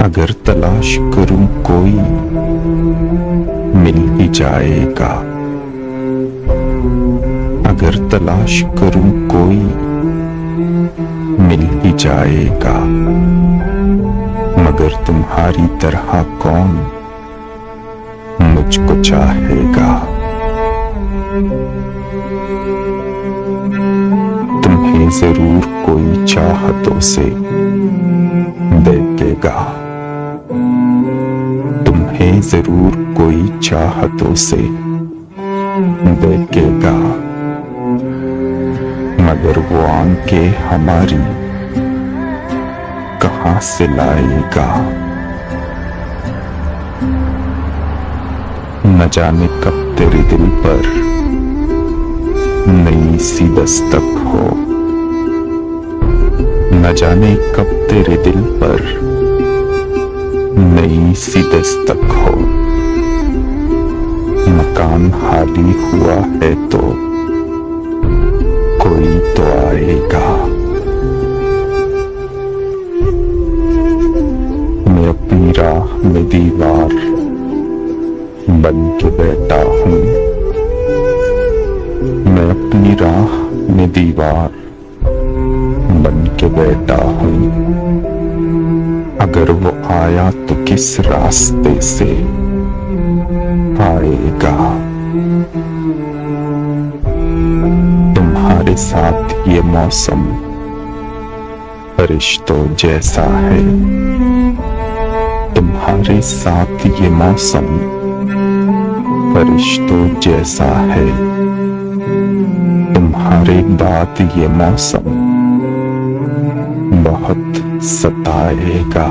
अगर तलाश करूं कोई मिल ही जाएगा, अगर तलाश करूं कोई मिल ही जाएगा, मगर तुम्हारी तरह कौन मुझको चाहेगा। तुम्हें जरूर कोई चाहतों से देखेगा, तुम्हें जरूर कोई चाहतों से देखेगा, मगर वो आंखें हमारी कहां से लाएगा। न जाने कब तेरे दिल पर नई सी दस्तक हो, न जाने कब तेरे दिल पर नई सी दस्तक हो। मकान खाली हुआ है तो कोई तो आएगा। मैं अपनी राह में दीवार बन के बैठा हूँ, मैं अपनी राह में दीवार बन के बैठा हूँ। अगर वो आया तो किस रास्ते से आएगा। तुम्हारे साथ ये मौसम फरिश्तों जैसा है, तुम्हारे साथ ये मौसम फरिश्तों जैसा है, तुम्हारे बाद ये मौसम बहुत सताएगा।